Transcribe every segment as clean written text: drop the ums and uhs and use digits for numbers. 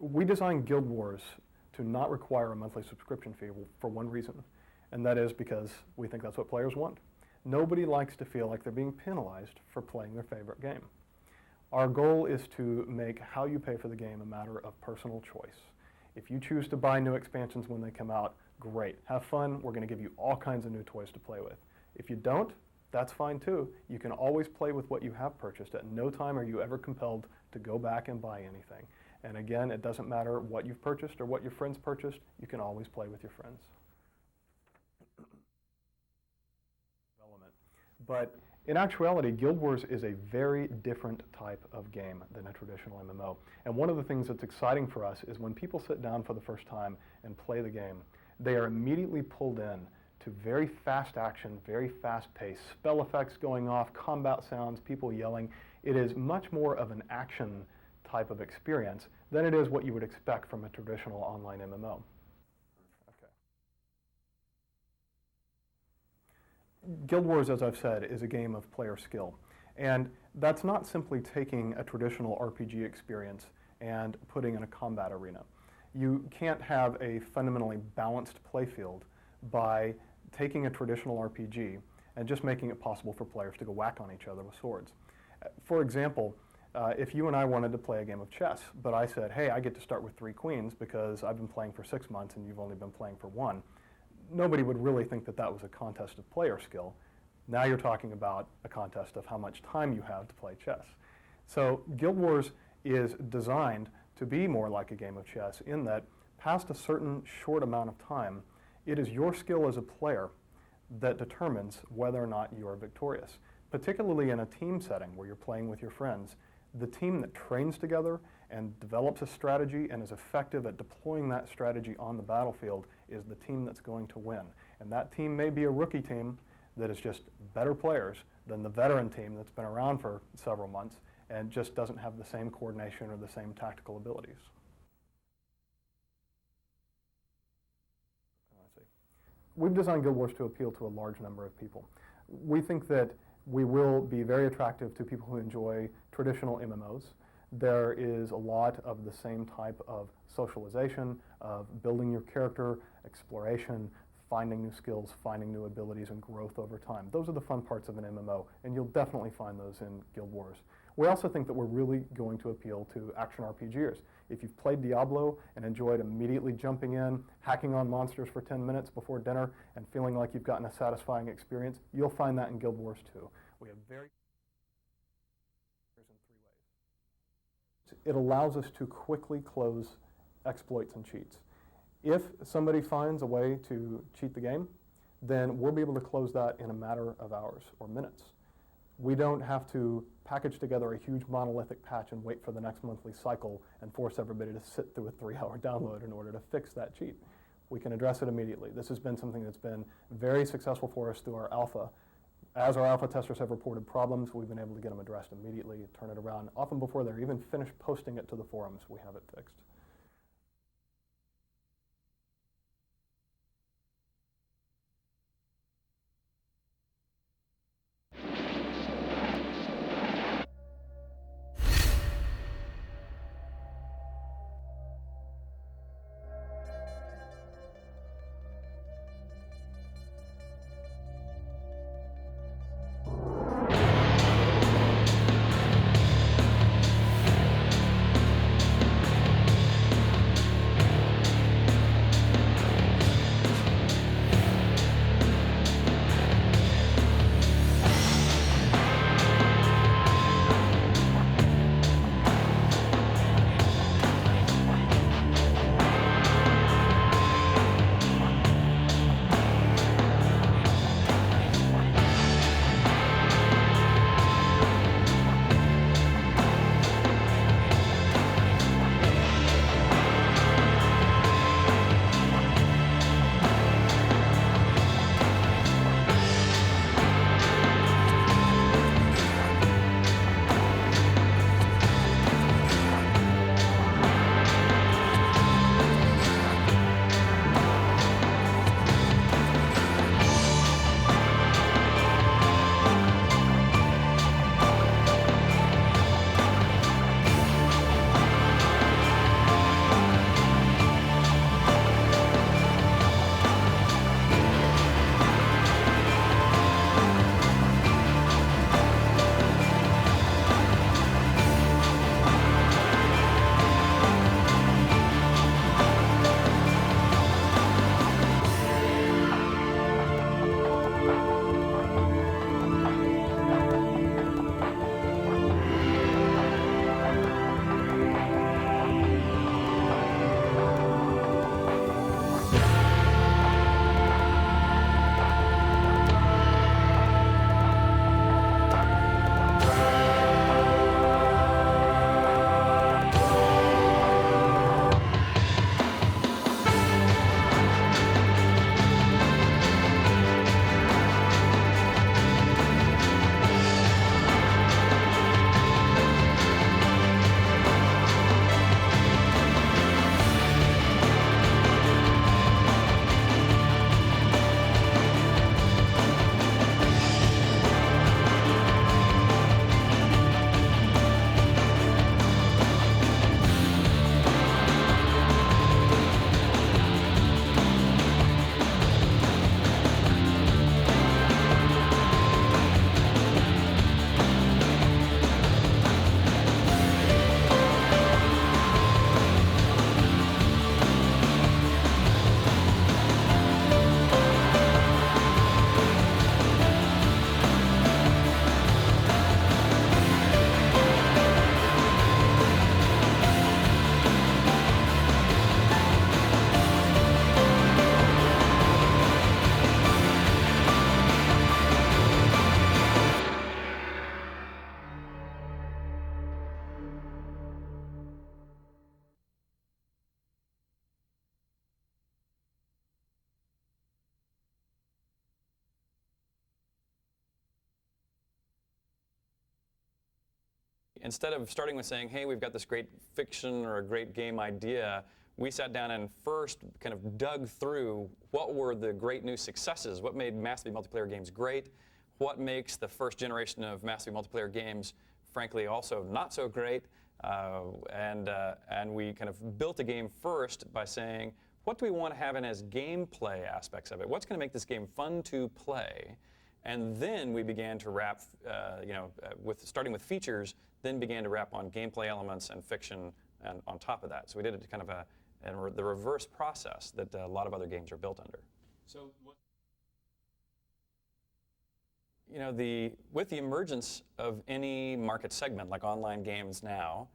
We designed GuildWars to not require a monthly subscription fee for one reason, and that is because we think that's what players want. Nobody likes to feel like they're being penalized for playing their favorite game. Our goal is to make how you pay for the game a matter of personal choice. If you choose to buy new expansions when they come out, great. Have fun. We're going to give you all kinds of new toys to play with. If you don't, that's fine too. You can always play with what you have purchased. At no time are you ever compelled to go back and buy anything. And again, it doesn't matter what you've purchased or what your friends purchased, you can always play with your friends. But in actuality, GuildWars is a very different type of game than a traditional MMO. And one of the things that's exciting for us is when people sit down for the first time and play the game, they are immediately pulled in to very fast action, very fast pace, spell effects going off, combat sounds, people yelling. It is much more of an action type of experience than it is what you would expect from a traditional online MMO. Okay. GuildWars, as I've said, is a game of player skill. And that's not simply taking a traditional RPG experience and putting in a combat arena. You can't have a fundamentally balanced playfield by taking a traditional RPG and just making it possible for players to go whack on each other with swords. For example, if you and I wanted to play a game of chess, but I said, hey, I get to start with 3 queens because I've been playing for 6 months and you've only been playing for 1, nobody would really think that that was a contest of player skill. Now you're talking about a contest of how much time you have to play chess. So Guild Wars is designed to be more like a game of chess in that past a certain short amount of time, it is your skill as a player that determines whether or not you are victorious. Particularly in a team setting where you're playing with your friends, the team that trains together and develops a strategy and is effective at deploying that strategy on the battlefield is the team that's going to win. And that team may be a rookie team that is just better players than the veteran team that's been around for several months and just doesn't have the same coordination or the same tactical abilities. We've designed Guild Wars to appeal to a large number of people. We think that we will be very attractive to people who enjoy traditional MMOs. There is a lot of the same type of socialization, of building your character, exploration, finding new skills, finding new abilities, and growth over time. Those are the fun parts of an MMO, and you'll definitely find those in Guild Wars. We also think that we're really going to appeal to action RPGers. If you've played Diablo and enjoyed immediately jumping in, hacking on monsters for 10 minutes before dinner, and feeling like you've gotten a satisfying experience, you'll find that in Guild Wars too. We have very in 3 ways. It allows us to quickly close exploits and cheats. If somebody finds a way to cheat the game, then we'll be able to close that in a matter of hours or minutes. We don't have to package together a huge monolithic patch and wait for the next monthly cycle and force everybody to sit through a 3-hour download in order to fix that cheat. We can address it immediately. This has been something that's been very successful for us through our alpha. As our alpha testers have reported problems, we've been able to get them addressed immediately, turn it around. Often before they're even finished posting it to the forums, we have it fixed. instead of starting with saying, hey, we've got this great fiction or a great game idea, we sat down and first kind of dug through what were the great new successes, what made massively multiplayer games great, what makes the first generation of massively multiplayer games, frankly, also not so great, and we kind of built a game first by saying, what do we want to have in as gameplay aspects of it? What's going to make this game fun to play? And then we began to wrap, starting with features, then began to wrap on gameplay elements and fiction and on top of that. So we did it kind of the reverse process that a lot of other games are built under. So what? With the emergence of any market segment like online games now,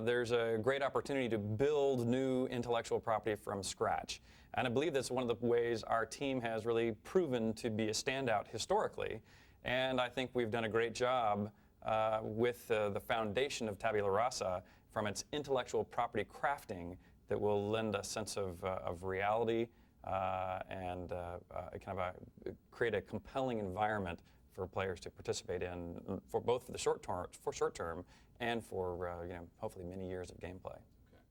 there's a great opportunity to build new intellectual property from scratch. And I believe that's one of the ways our team has really proven to be a standout historically. And I think we've done a great job with the foundation of Tabula Rasa from its intellectual property crafting that will lend a sense of reality and create a compelling environment for players to participate in, for both for the short term and for hopefully many years of gameplay. Okay.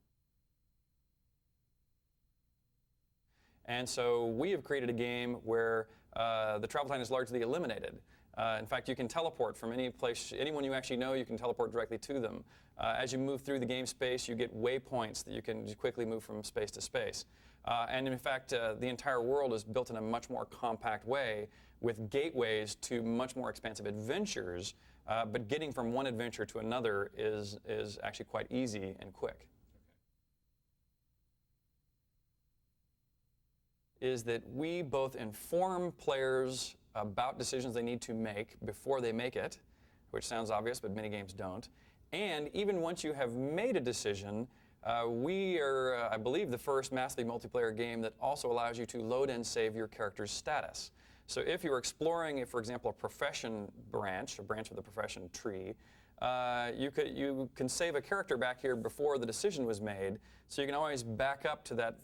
And so we have created a game where the travel time is largely eliminated. In fact, you can teleport from any place, anyone you actually know, you can teleport directly to them. As you move through the game space, you get waypoints that you can just quickly move from space to space. And in fact, the entire world is built in a much more compact way with gateways to much more expansive adventures, but getting from one adventure to another is actually quite easy and quick. Okay. Is that we both inform players about decisions they need to make before they make it, which sounds obvious, but many games don't. And even once you have made a decision, we are, I believe, the first massively multiplayer game that also allows you to load and save your character's status. So if you're exploring, for example, a profession branch, a branch of the profession tree, you can save a character back here before the decision was made, so you can always back up to that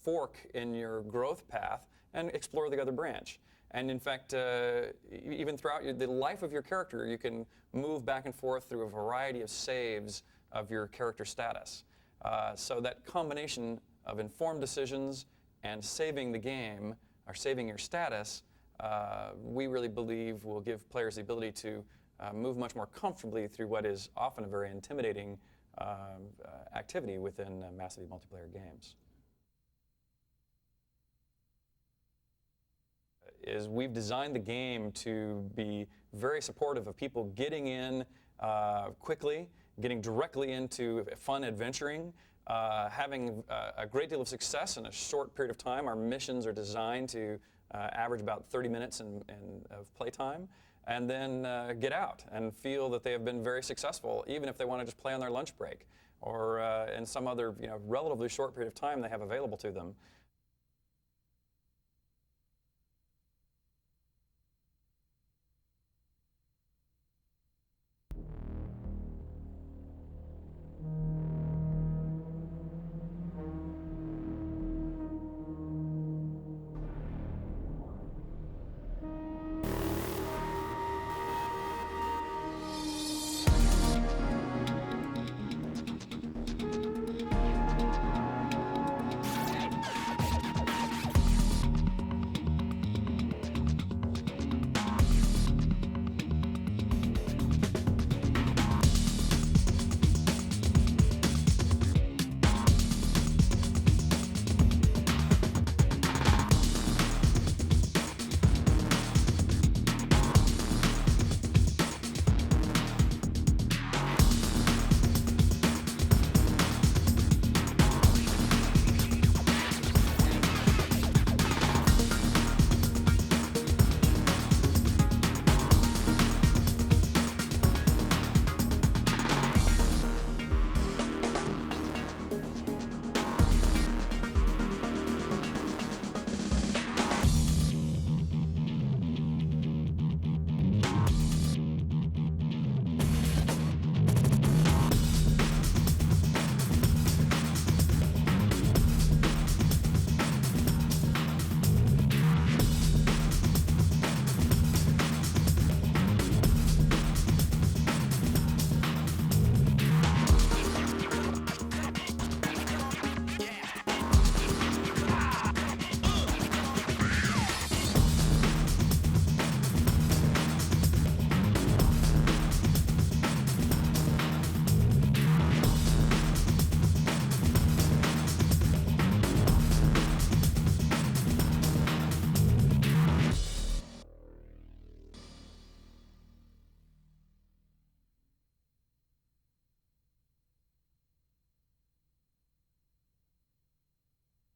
fork in your growth path and explore the other branch. And in fact, even throughout the life of your character, you can move back and forth through a variety of saves of your character status. So that combination of informed decisions and saving the game, or saving your status, we really believe will give players the ability to move much more comfortably through what is often a very intimidating activity within massively multiplayer games. Is we've designed the game to be very supportive of people getting in quickly, getting directly into fun adventuring, having a great deal of success in a short period of time. Our missions are designed to average about 30 minutes of playtime, and then get out and feel that they have been very successful, even if they want to just play on their lunch break or in some other relatively short period of time they have available to them.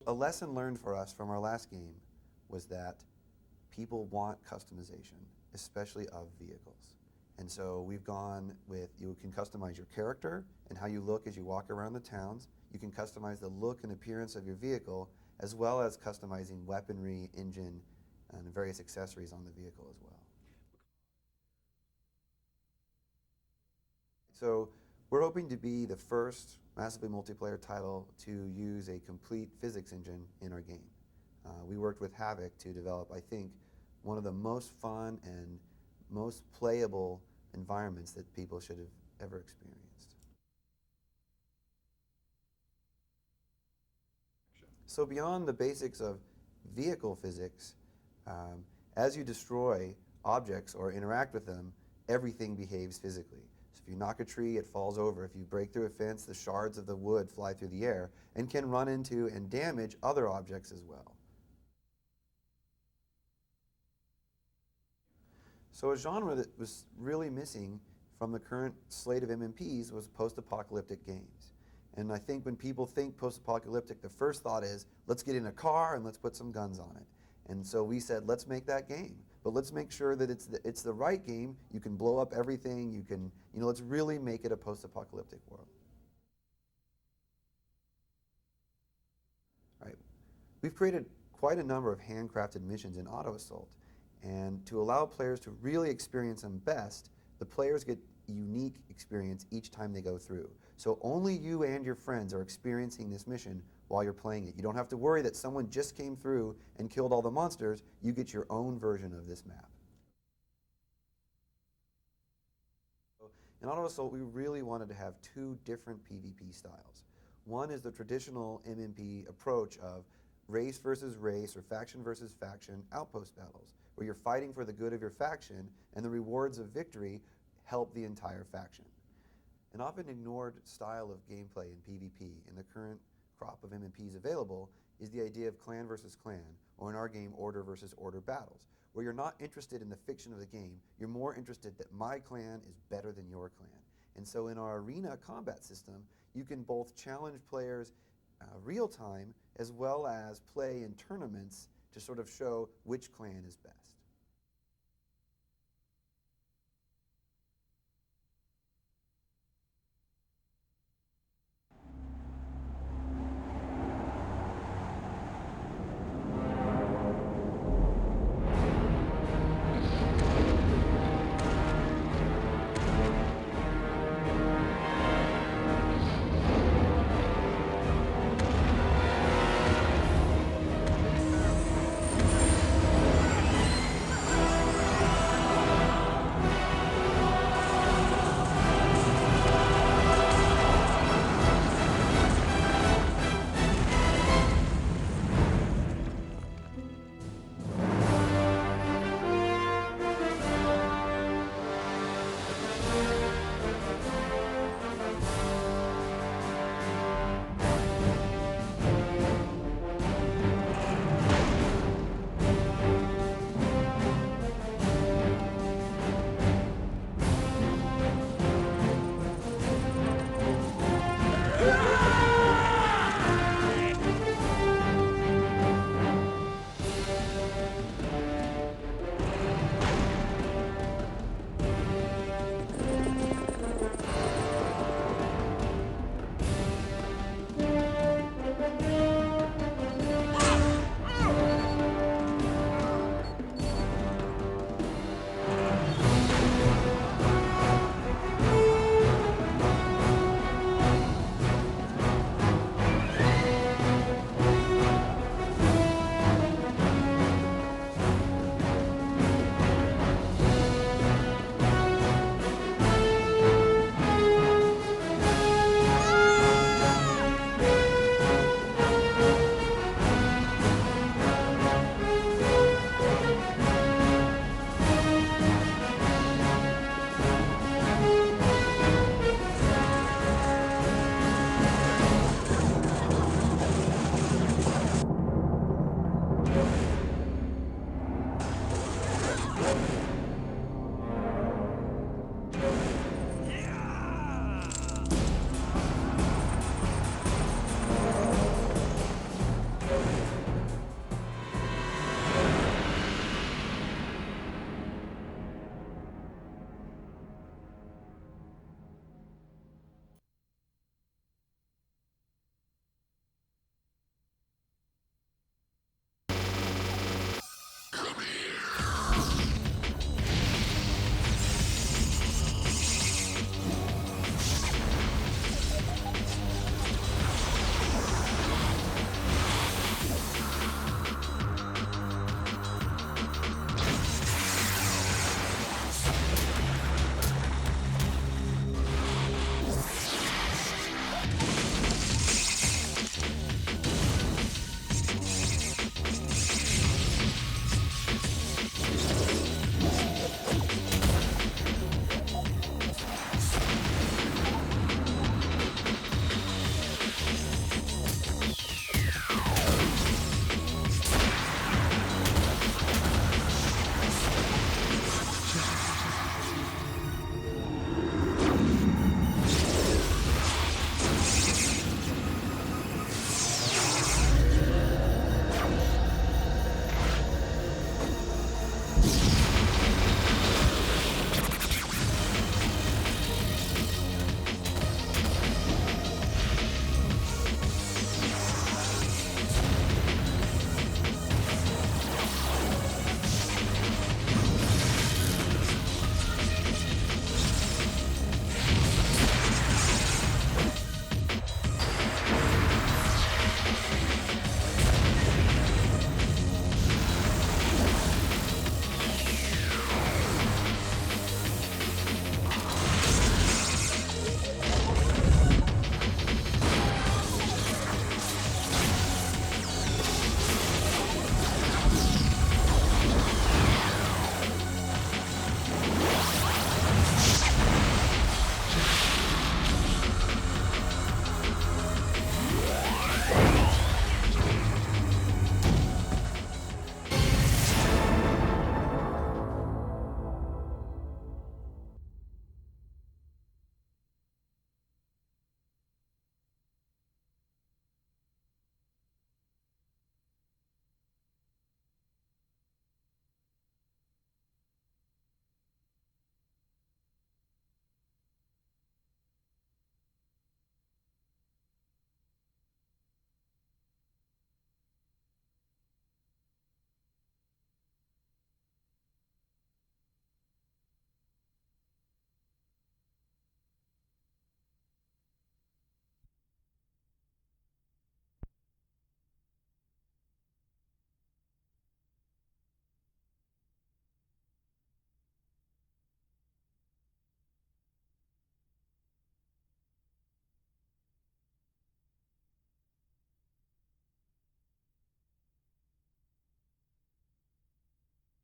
a lesson learned for us from our last game was that people want customization, especially of vehicles. And so we've gone with, you can customize your character and how you look as you walk around the towns. You can customize the look and appearance of your vehicle, as well as customizing weaponry, engine, and various accessories on the vehicle as well. So we're hoping to be the first massively multiplayer title to use a complete physics engine in our game. We worked with Havoc to develop, I think, one of the most fun and most playable environments that people should have ever experienced. So beyond the basics of vehicle physics, as you destroy objects or interact with them, everything behaves physically. So if you knock a tree, it falls over. If you break through a fence, the shards of the wood fly through the air and can run into and damage other objects as well. So a genre that was really missing from the current slate of MMPs was post-apocalyptic games. And I think when people think post-apocalyptic, the first thought is, let's get in a car and let's put some guns on it. And so we said, let's make that game. But let's make sure that it's the right game. You can blow up everything. You can, let's really make it a post-apocalyptic world. All right. We've created quite a number of handcrafted missions in Auto Assault. And to allow players to really experience them best, the players get a unique experience each time they go through. So only you and your friends are experiencing this mission while you're playing it. You don't have to worry that someone just came through and killed all the monsters. You get your own version of this map. In Auto Assault, we really wanted to have two different PvP styles. One is the traditional MMP approach of race versus race or faction versus faction outpost battles, where you're fighting for the good of your faction and the rewards of victory help the entire faction. An often ignored style of gameplay in PvP in the current crop of MMPs available is the idea of clan versus clan, or in our game, order versus order battles, where you're not interested in the fiction of the game, you're more interested that my clan is better than your clan. And so in our arena combat system, you can both challenge players real time as well as play in tournaments to sort of show which clan is best.